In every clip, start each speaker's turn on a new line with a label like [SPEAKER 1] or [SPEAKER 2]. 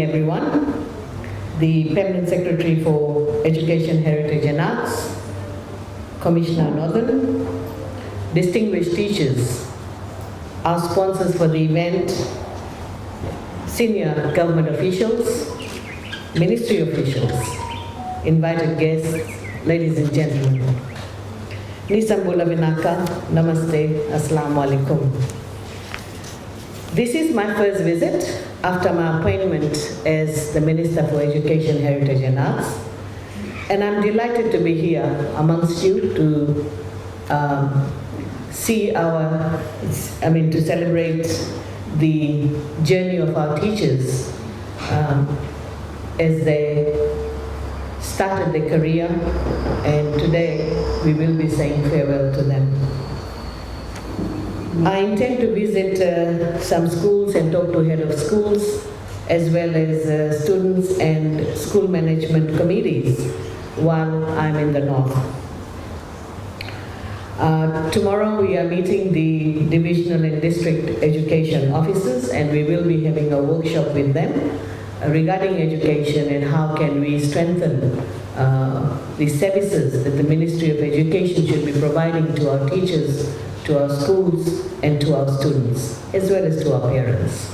[SPEAKER 1] everyone. The Permanent Secretary for Education, Heritage and Arts, Commissioner Northern, distinguished teachers, our sponsors for the event, senior government officials, ministry officials, invited guests, ladies and gentlemen. Nisambula Vinaka, Namaste, Assalamu Alaikum. This is my first visit after my appointment as the Minister for Education, Heritage and Arts, and I'm delighted to be here amongst you to to celebrate the journey of our teachers as they started their career, and today we will be saying farewell to them. I intend to visit some schools and talk to head of schools as well as students and school management committees while I'm in the north. Tomorrow we are meeting the divisional and district education officers, and we will be having a workshop with them regarding education and how can we strengthen the services that the Ministry of Education should be providing to our teachers, to our schools, and to our students, as well as to our parents.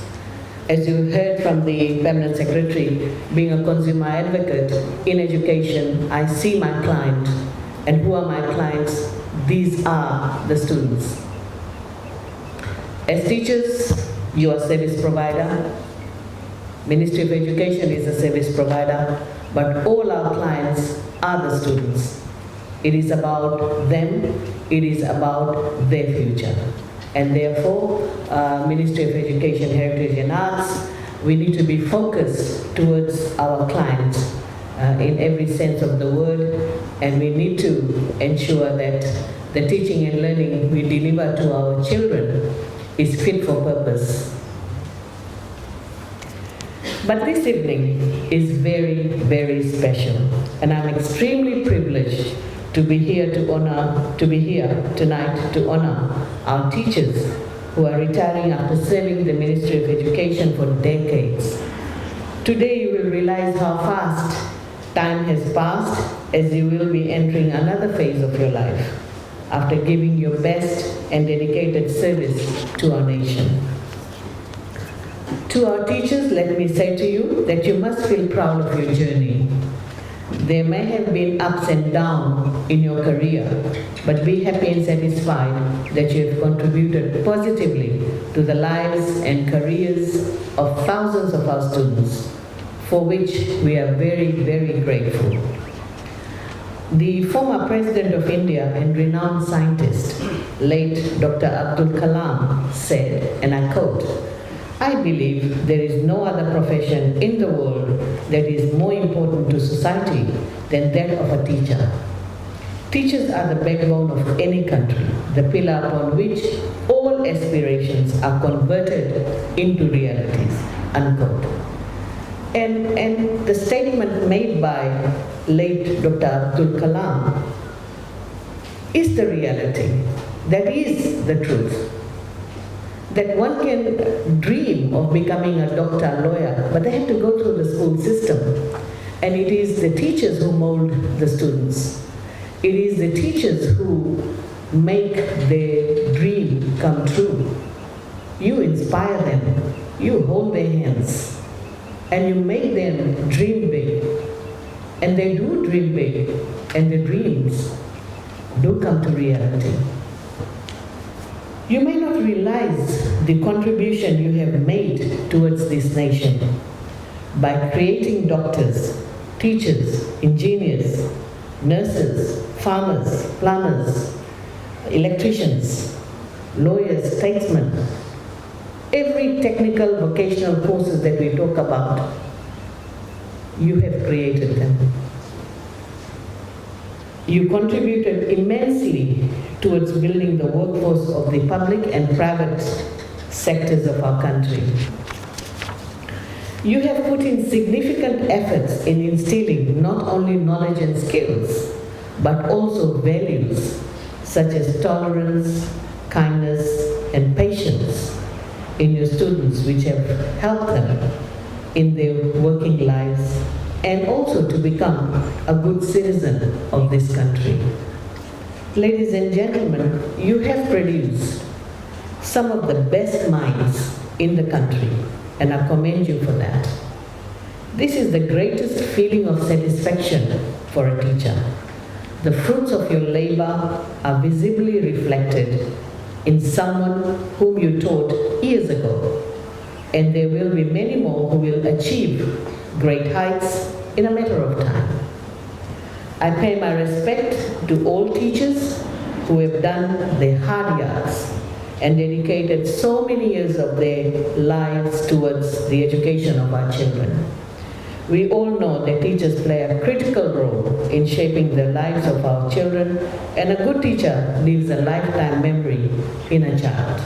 [SPEAKER 1] As you heard from the Permanent Secretary, being a consumer advocate in education, I see my client. And who are my clients? These are the students. As teachers, you are a service provider. Ministry of Education is a service provider, but all our clients are the students. It is about them, it is about their future. And therefore, Ministry of Education, Heritage and Arts, we need to be focused towards our clients in every sense of the word, and we need to ensure that the teaching and learning we deliver to our children is fit for purpose. But this evening is very, very special, and I'm extremely privileged to be here tonight to honor our teachers who are retiring after serving the Ministry of Education for decades. Today you will realize how fast time has passed as you will be entering another phase of your life after giving your best and dedicated service to our nation. To our teachers, let me say to you that you must feel proud of your journey. There may have been ups and downs in your career, but be happy and satisfied that you have contributed positively to the lives and careers of thousands of our students, for which we are very, very grateful. The former President of India and renowned scientist, late Dr. Abdul Kalam, said, and I quote, "I believe there is no other profession in the world that is more important to society than that of a teacher. Teachers are the backbone of any country, the pillar upon which all aspirations are converted into realities," unquote. And the statement made by late Dr. Abdul Kalam is the reality. That is the truth. That one can dream of becoming a doctor, lawyer, but they have to go through the school system. And it is the teachers who mold the students. It is the teachers who make their dream come true. You inspire them, you hold their hands, and you make them dream big. And they do dream big, and the dreams do come to reality. You may not realize the contribution you have made towards this nation by creating doctors, teachers, engineers, nurses, farmers, plumbers, electricians, lawyers, statesmen. Every technical vocational courses that we talk about, you have created them. You contributed immensely towards building the workforce of the public and private sectors of our country. You have put in significant efforts in instilling not only knowledge and skills, but also values such as tolerance, kindness, and patience in your students, which have helped them in their working lives, and also to become a good citizen of this country. Ladies and gentlemen, you have produced some of the best minds in the country, and I commend you for that. This is the greatest feeling of satisfaction for a teacher. The fruits of your labor are visibly reflected in someone whom you taught years ago, and there will be many more who will achieve great heights in a matter of time. I pay my respect to all teachers who have done the hard yards and dedicated so many years of their lives towards the education of our children. We all know that teachers play a critical role in shaping the lives of our children, and a good teacher leaves a lifetime memory in a child.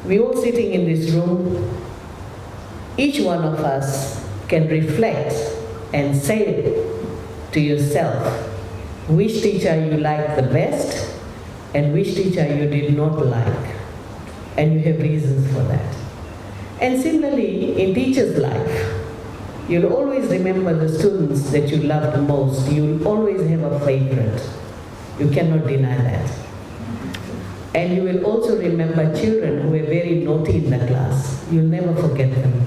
[SPEAKER 1] We all sitting in this room, each one of us can reflect and say to yourself which teacher you like the best and which teacher you did not like, and you have reasons for that. And similarly, in teacher's life, you'll always remember the students that you love the most. You'll always have a favorite. You cannot deny that. And you will also remember children who were very naughty in the class. You'll never forget them.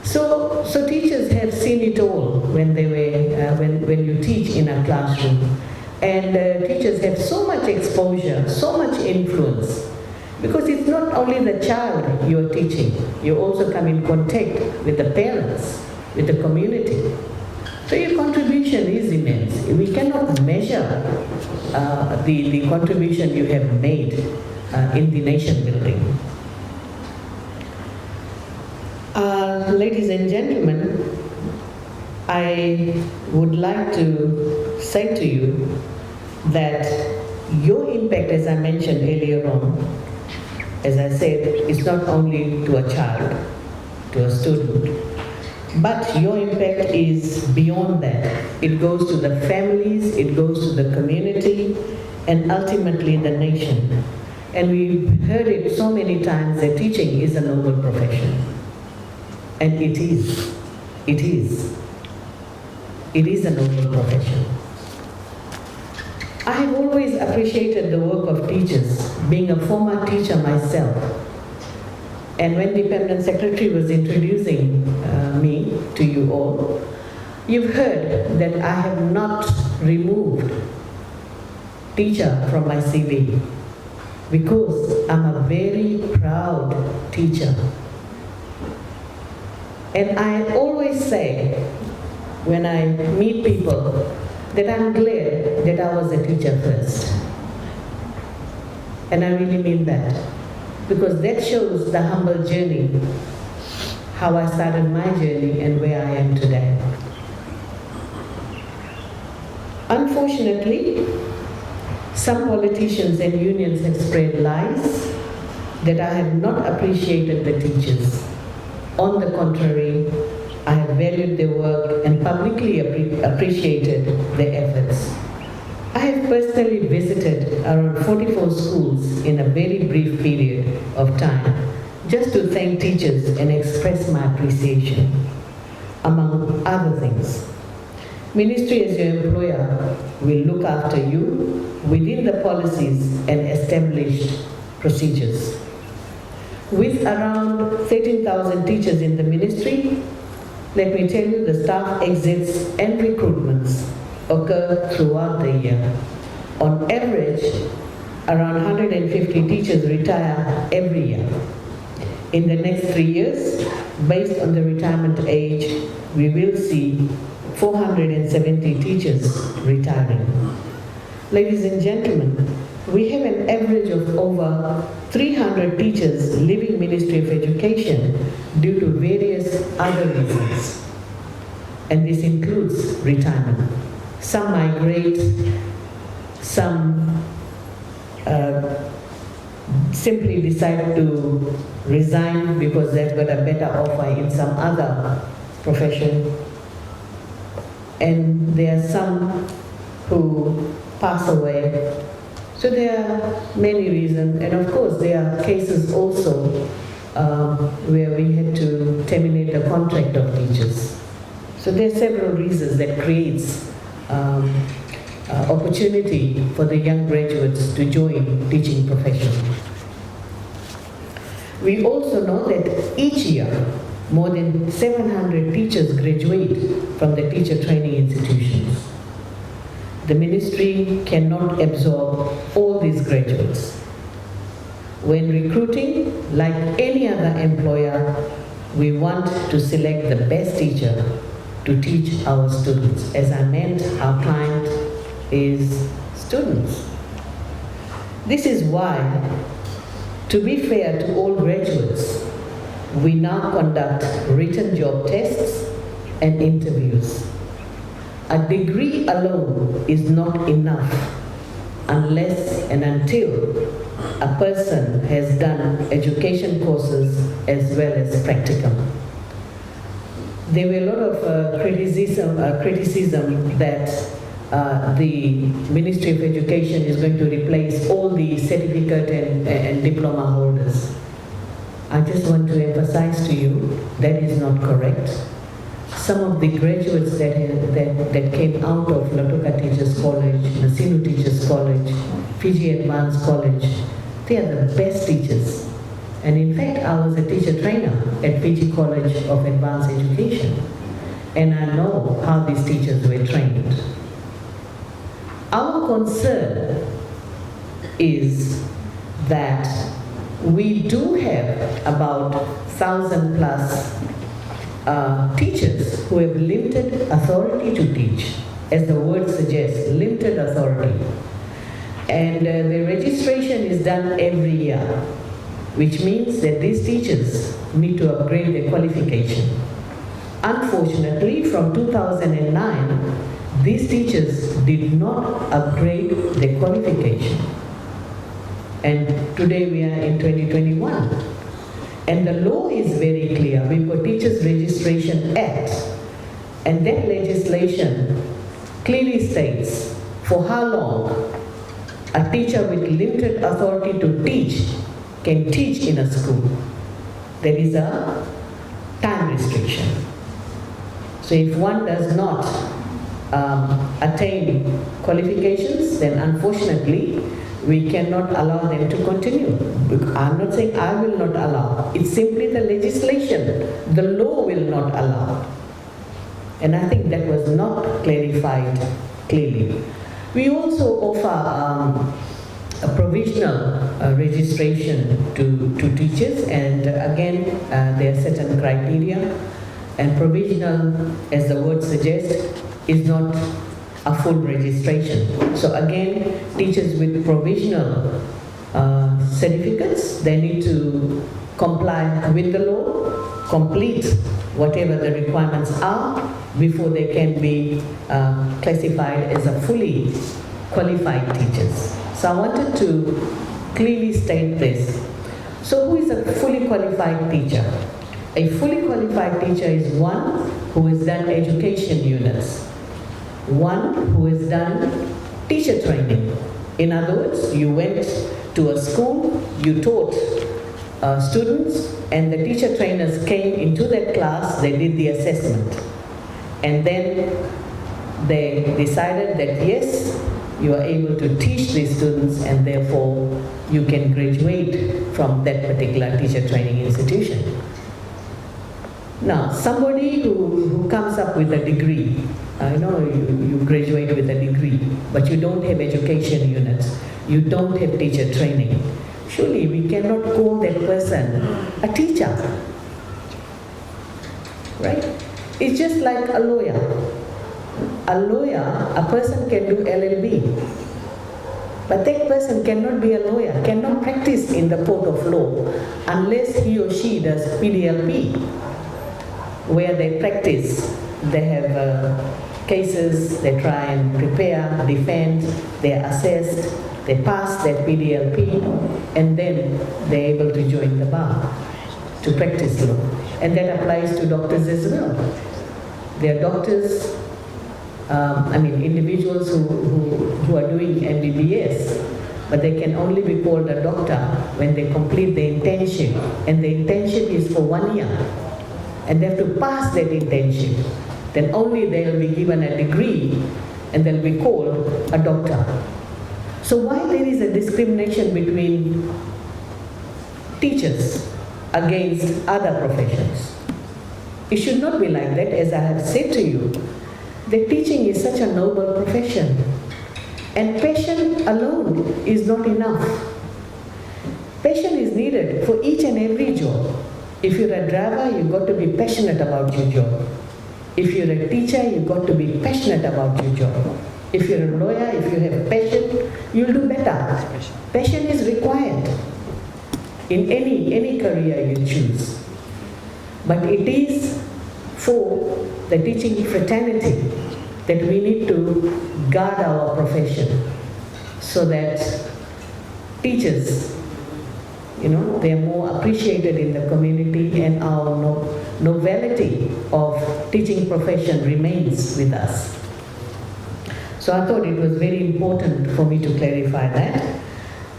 [SPEAKER 1] So teachers have seen it all when they were when you teach in a classroom, and teachers have so much exposure, so much influence, because it's not only the child you are teaching. You also come in contact with the parents, with the community. So your contribution is immense. We cannot measure the contribution you have made in the nation building. Ladies and gentlemen, I would like to say to you that your impact, as I mentioned earlier on, as I said, is not only to a child, to a student, but your impact is beyond that. It goes to the families, it goes to the community, and ultimately the nation. And we've heard it so many times that teaching is a noble profession. And it is. It is. It is a noble profession. I have always appreciated the work of teachers, being a former teacher myself. And when the Permanent Secretary was introducing me to you all, you've heard that I have not removed teacher from my CV, because I'm a very proud teacher. And I always say, when I meet people, that I'm glad that I was a teacher first. And I really mean that, because that shows the humble journey, how I started my journey and where I am today. Unfortunately, some politicians and unions have spread lies that I have not appreciated the teachers. On the contrary, I have valued their work and publicly appreciated their efforts. I have personally visited around 44 schools in a very brief period of time, just to thank teachers and express my appreciation, among other things. Ministry as your employer will look after you within the policies and established procedures. With around 13,000 teachers in the ministry, let me tell you, the staff exits and recruitments occur throughout the year. On average, around 150 teachers retire every year. In the next 3 years, based on the retirement age, we will see 470 teachers retiring. Ladies and gentlemen, we have an average of over 300 teachers leaving Ministry of Education due to various other reasons. And this includes retirement. Some migrate, some simply decide to resign because they've got a better offer in some other profession. And there are some who pass away. So there are many reasons, and of course there are cases also where we had to terminate the contract of teachers. So there are several reasons that creates opportunity for the young graduates to join teaching profession. We also know that each year, more than 700 teachers graduate from the teacher training institutions. The ministry cannot absorb all these graduates. When recruiting, like any other employer, we want to select the best teacher to teach our students. As I meant, our client is students. This is why, to be fair to all graduates, we now conduct written job tests and interviews. A degree alone is not enough unless and until a person has done education courses as well as practicum. There were a lot of criticism that the Ministry of Education is going to replace all the certificate and diploma holders. I just want to emphasize to you that is not correct. Some of the graduates that came out of Lautoka Teachers College, Nasinu Teachers College, Fiji Advanced College, they are the best teachers. And in fact, I was a teacher trainer at Fiji College of Advanced Education, and I know how these teachers were trained. Our concern is that we do have about 1,000 plus teachers who have limited authority to teach, as the word suggests, limited authority. And the registration is done every year, which means that these teachers need to upgrade their qualification. Unfortunately, from 2009, these teachers did not upgrade their qualification. And today we are in 2021. And the law is very clear. We've got Teachers Registration Act. And that legislation clearly states for how long a teacher with limited authority to teach can teach in a school. There is a time restriction. So if one does not attain qualifications, then unfortunately, we cannot allow them to continue. I'm not saying I will not allow. It's simply the legislation. The law will not allow. And I think that was not clarified clearly. We also offer a provisional registration to teachers, and again, there are certain criteria. And provisional, as the word suggests, is not a full registration. So again, teachers with provisional certificates, they need to comply with the law, complete whatever the requirements are before they can be classified as a fully qualified teachers. So I wanted to clearly state this. So who is a fully qualified teacher? A fully qualified teacher is one who has done education units, one who has done teacher training. In other words, you went to a school, you taught students, and the teacher trainers came into that class, they did the assessment. And then they decided that yes, you are able to teach these students, and therefore you can graduate from that particular teacher training institution. Now, somebody who comes up with a degree, I know you graduate with a degree, but you don't have education units, you don't have teacher training. Surely we cannot call that person a teacher, right? It's just like a lawyer. A lawyer, a person can do LLB, but that person cannot be a lawyer, cannot practice in the court of law unless he or she does PDLP, where they practice, they have cases, they try and prepare, defend, they are assessed, they pass their PDLP, and then they're able to join the bar to practice law. And that applies to doctors as well. There are doctors, individuals who are doing MBBS, but they can only be called a doctor when they complete the internship, and the internship is for 1 year, and they have to pass that internship. Then only they will be given a degree, and they'll be called a doctor. So why there is a discrimination between teachers against other professions? It should not be like that. As I have said to you, the teaching is such a noble profession, and passion alone is not enough. Passion is needed for each and every job. If you're a driver, you've got to be passionate about your job. If you're a teacher, you've got to be passionate about your job. If you're a lawyer, if you have passion, you'll do better. Passion is required in any career you choose. But it is for the teaching fraternity that we need to guard our profession so that teachers, they are more appreciated in the community, and our novelty of teaching profession remains with us. So I thought it was very important for me to clarify that.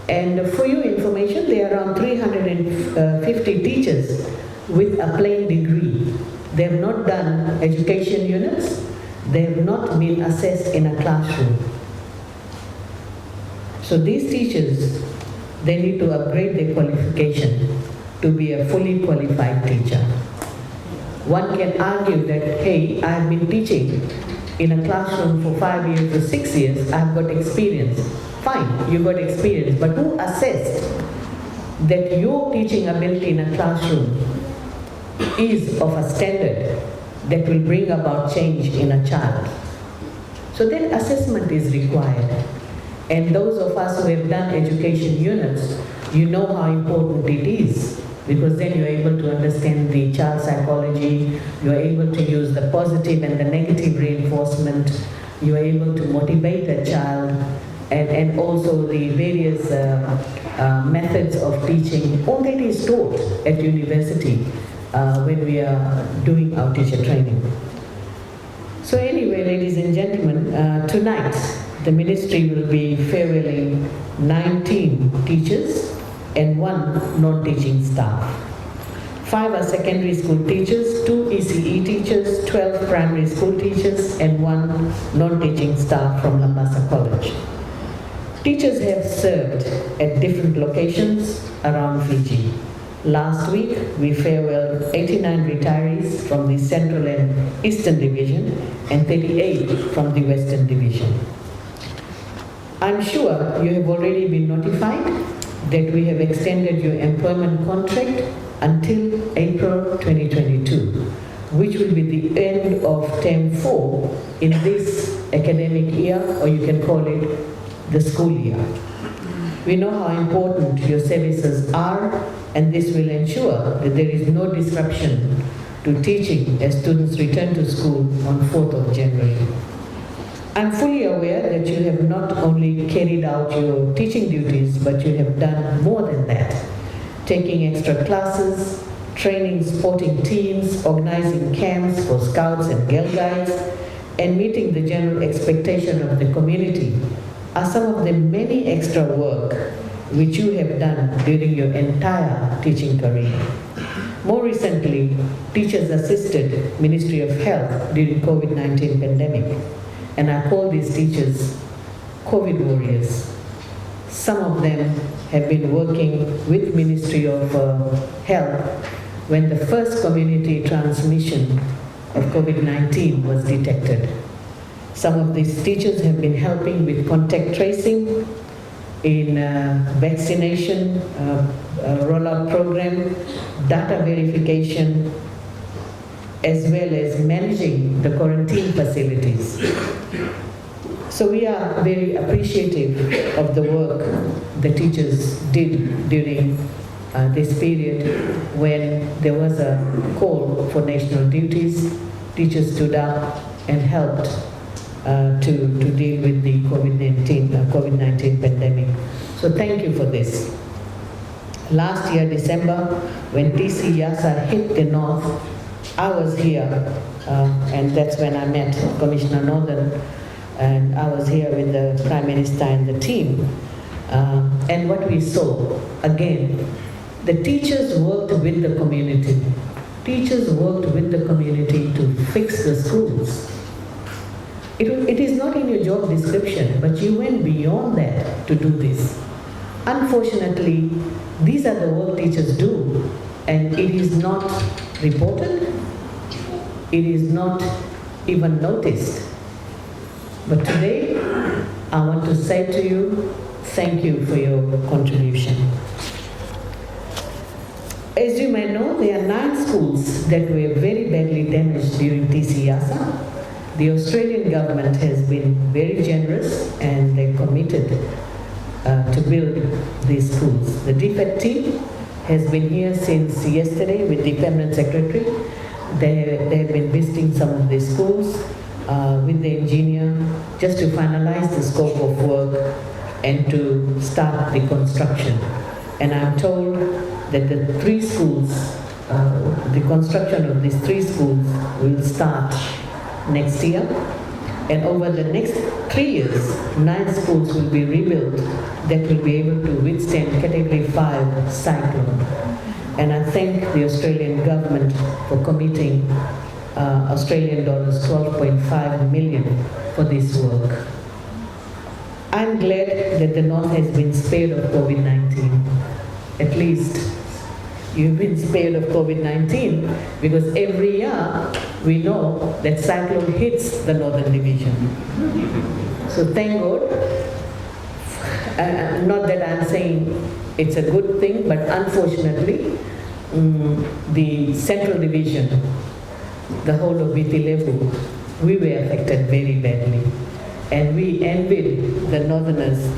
[SPEAKER 1] And for your information, there are around 350 teachers with a plain degree. They have not done education units. They have not been assessed in a classroom. So these teachers, they need to upgrade their qualification to be a fully qualified teacher. One can argue that, hey, I've been teaching in a classroom for 5 years or 6 years, I've got experience. Fine, you got experience, but who assessed that your teaching ability in a classroom is of a standard that will bring about change in a child? So that assessment is required. And those of us who have done education units, you know how important it is, because then you're able to understand the child psychology, you're able to use the positive and the negative reinforcement, you're able to motivate a child, and also the various methods of teaching. All that is taught at university when we are doing our teacher training. So anyway, ladies and gentlemen, tonight the ministry will be farewelling 19 teachers and 1 non-teaching staff. 5 are secondary school teachers, 2 ECE teachers, 12 primary school teachers, and 1 non-teaching staff from Labasa College. Teachers have served at different locations around Fiji. Last week, we farewelled 89 retirees from the Central and Eastern Division and 38 from the Western Division. I'm sure you have already been notified that we have extended your employment contract until April 2022, which will be the end of term 4 in this academic year, or you can call it the school year. We know how important your services are, and this will ensure that there is no disruption to teaching as students return to school on 4th of January. I'm fully aware that you have not only carried out your teaching duties, but you have done more than that, taking extra classes, training sporting teams, organizing camps for scouts and girl guides, and meeting the general expectation of the community are some of the many extra work which you have done during your entire teaching career. More recently, teachers assisted Ministry of Health during COVID-19 pandemic, and I call these teachers COVID warriors. Some of them have been working with Ministry of Health when the first community transmission of COVID-19 was detected. Some of these teachers have been helping with contact tracing, in vaccination rollout program, data verification, as well as managing the quarantine facilities. So we are very appreciative of the work the teachers did during this period when there was a call for national duties. Teachers stood up and helped to deal with the COVID-19 pandemic. So thank you for this. Last year, December, when TC Yasa hit the north, I was here, and that's when I met Commissioner Northern, and I was here with the Prime Minister and the team And what we saw, again, the teachers worked with the community. Teachers worked with the community to fix the schools. It is not in your job description, but you went beyond that to do this. Unfortunately, these are the work teachers do, and it is not reported, it is not even noticed. But today, I want to say to you, thank you for your contribution. As you may know, there are 9 schools that were very badly damaged during TCIASA. The Australian government has been very generous and they committed to build these schools. The DFAT team has been here since yesterday with the permanent secretary. They have been visiting some of these schools with the engineer just to finalize the scope of work and to start the construction. And I'm told that the 3 schools, the construction of these 3 schools will start next year. And over the next 3 years, 9 schools will be rebuilt that will be able to withstand Category 5 cyclone. And I thank the Australian government for committing Australian dollars 12.5 million for this work. I'm glad that the North has been spared of COVID-19. At least you've been spared of COVID-19, because every year we know that cyclone hits the Northern Division. So thank God. Not that I'm saying it's a good thing, but unfortunately, the Central Division, the whole of Viti-Levu, we were affected very badly. And we envied the Northerners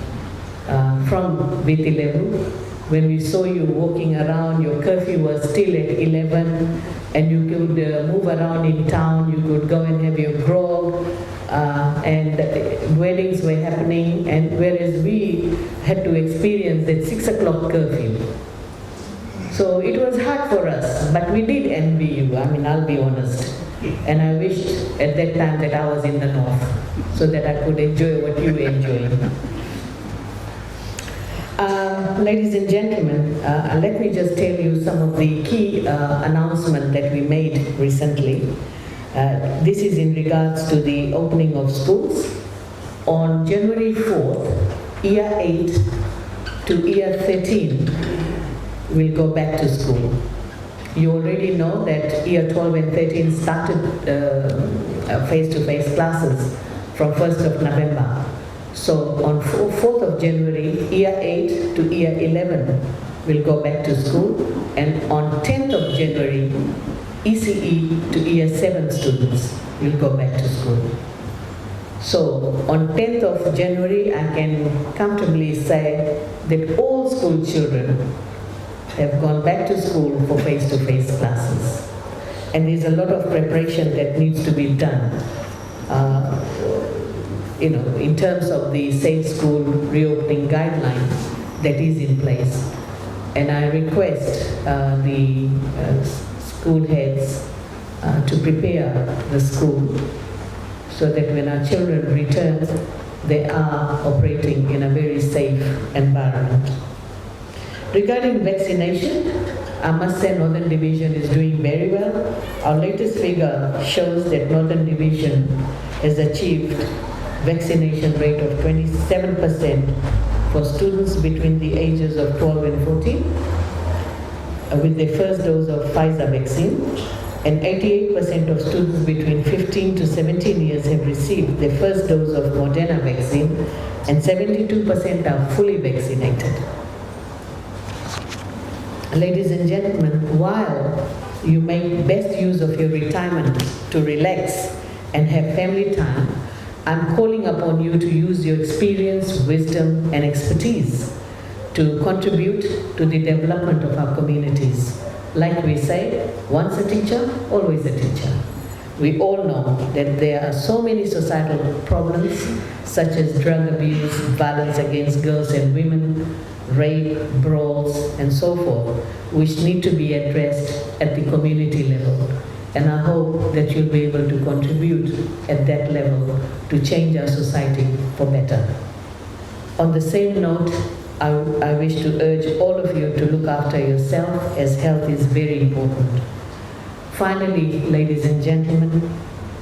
[SPEAKER 1] from Viti-Levu. When we saw you walking around, your curfew was still at 11, and you could move around in town, you could go and have your grog, and weddings were happening, and whereas we had to experience that 6 o'clock curfew. So it was hard for us, but we did envy you, I mean, I'll be honest. And I wished at that time that I was in the North, so that I could enjoy what you were enjoying. Ladies and gentlemen, let me just tell you some of the key announcements that we made recently. This is in regards to the opening of schools. On January 4th, Year 8 to Year 13 will go back to school. You already know that Year 12 and 13 started face-to-face classes from 1st of November. So on 4th of January, Year 8 to Year 11 will go back to school, and on 10th of January, ECE to Year 7 students will go back to school. So on 10th of January, I can comfortably say that all school children have gone back to school for face-to-face classes. And there's a lot of preparation that needs to be done. In terms of the Safe School Reopening Guideline that is in place. And I request the school heads to prepare the school so that when our children return, they are operating in a very safe environment. Regarding vaccination, I must say Northern Division is doing very well. Our latest figure shows that Northern Division has achieved vaccination rate of 27% for students between the ages of 12 and 14 with their first dose of Pfizer vaccine, and 88% of students between 15 to 17 years have received their first dose of Moderna vaccine, and 72% are fully vaccinated. Ladies and gentlemen, while you make best use of your retirement to relax and have family time, I'm calling upon you to use your experience, wisdom, and expertise to contribute to the development of our communities. Like we say, once a teacher, always a teacher. We all know that there are so many societal problems such as drug abuse, violence against girls and women, rape, brawls, and so forth, which need to be addressed at the community level. And I hope that you'll be able to contribute at that level to change our society for better. On the same note, I wish to urge all of you to look after yourself, as health is very important. Finally, ladies and gentlemen,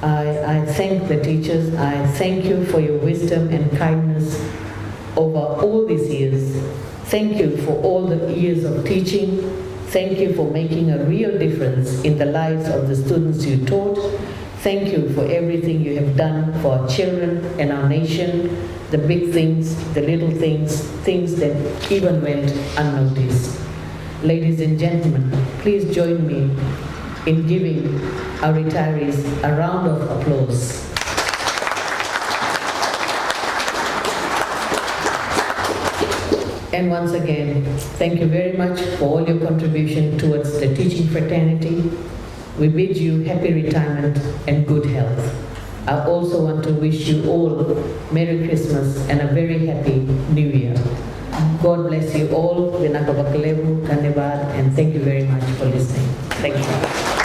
[SPEAKER 1] I thank the teachers. I thank you for your wisdom and kindness over all these years. Thank you for all the years of teaching. Thank you for making a real difference in the lives of the students you taught. Thank you for everything you have done for our children and our nation, the big things, the little things, things that even went unnoticed. Ladies and gentlemen, please join me in giving our retirees a round of applause. And once again, thank you very much for all your contribution towards the teaching fraternity. We bid you happy retirement and good health. I also want to wish you all Merry Christmas and a very happy New Year. God bless you all, and thank you very much for listening. Thank you.